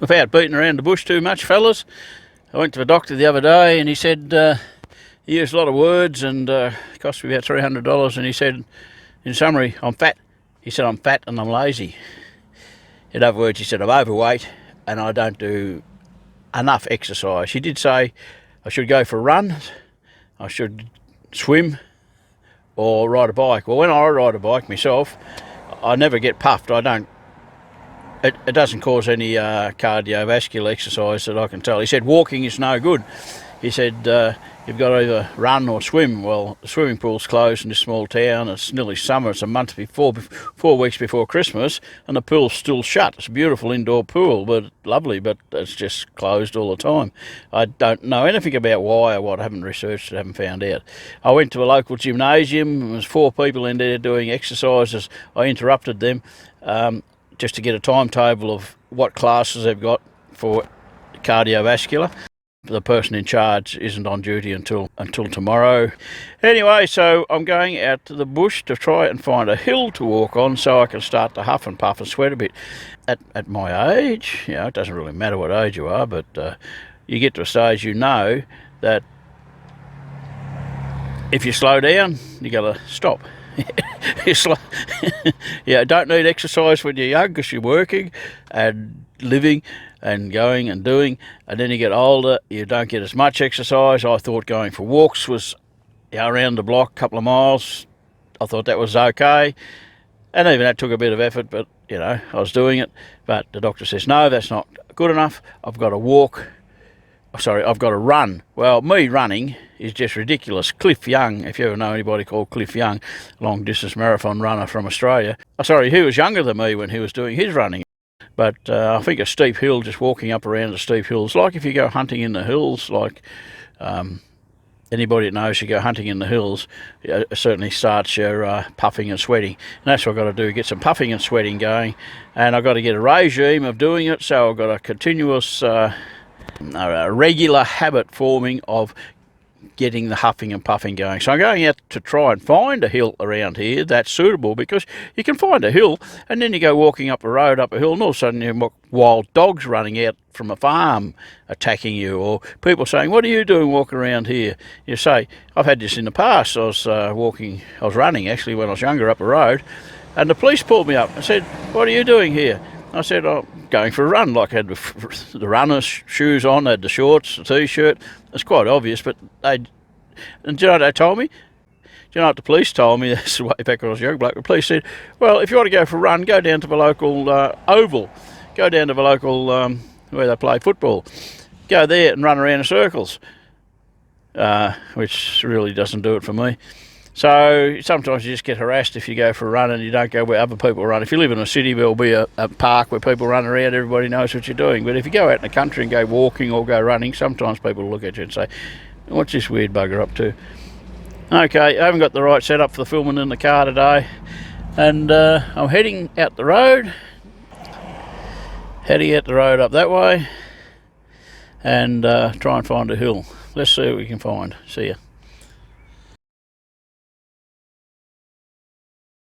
without beating around the bush too much, fellas, I went to the doctor the other day and he said he used a lot of words and it cost me about $300, and he said, in summary, I'm fat. He said I'm fat and I'm lazy. In other words, he said I'm overweight and I don't do enough exercise. He did say I should go for a run, I should swim or ride a bike. Well, when I ride a bike myself, I never get puffed. I don't. It doesn't cause any cardiovascular exercise that I can tell. He said walking is no good. He said you've got to either run or swim. Well, the swimming pool's closed in this small town. It's nearly summer. It's a month before, 4 weeks before Christmas, and the pool's still shut. It's a beautiful indoor pool, but lovely, but it's just closed all the time. I don't know anything about why or what. I haven't researched it, haven't found out. I went to a local gymnasium. There was 4 people in there doing exercises. I interrupted them just to get a timetable of what classes they've got for cardiovascular. The person in charge isn't on duty until tomorrow. Anyway, so I'm going out to the bush to try and find a hill to walk on so I can start to huff and puff and sweat a bit. At my age, it doesn't really matter what age you are, but you get to a stage you know that if you slow down, you got to stop. You don't need exercise when you're young because you're working and living and going and doing, and then you get older, you don't get as much exercise. I thought going for walks was around the block, a couple of miles. I thought that was okay, and even that took a bit of effort, but I was doing it. But the doctor says, no, that's not good enough. I've got to run. Well, me running is just ridiculous. Cliff Young, if you ever know anybody called Cliff Young, long distance marathon runner from Australia. He was younger than me when he was doing his running. But I think a steep hill, just walking up around the steep hills, like if you go hunting in the hills, like anybody that knows you go hunting in the hills, it certainly starts your puffing and sweating. And that's what I've got to do, get some puffing and sweating going. And I've got to get a regime of doing it, so I've got a continuous, a regular habit forming of getting the huffing and puffing going. So I'm going out to try and find a hill around here that's suitable, because you can find a hill and then you go walking up a road, up a hill, and all of a sudden you have wild dogs running out from a farm attacking you, or people saying, what are you doing walking around here? You say, I've had this in the past. I was running actually when I was younger up a road, and the police pulled me up and said, what are you doing here? I said, I'm going for a run. Like I had the runner's shoes on, I had the shorts, the t-shirt. It's quite obvious, but and do you know what they told me? Do you know what the police told me? This is way back when I was a young bloke. The police said, well, if you want to go for a run, go down to the local oval. Go down to the local where they play football. Go there and run around in circles, which really doesn't do it for me. So sometimes you just get harassed if you go for a run and you don't go where other people run. If you live in a city, there'll be a park where people run around, everybody knows what you're doing. But if you go out in the country and go walking or go running, sometimes people look at you and say, what's this weird bugger up to? Okay, I haven't got the right setup for the filming in the car today. And I'm heading out the road. Heading out the road up that way. And try and find a hill. Let's see what we can find. See ya.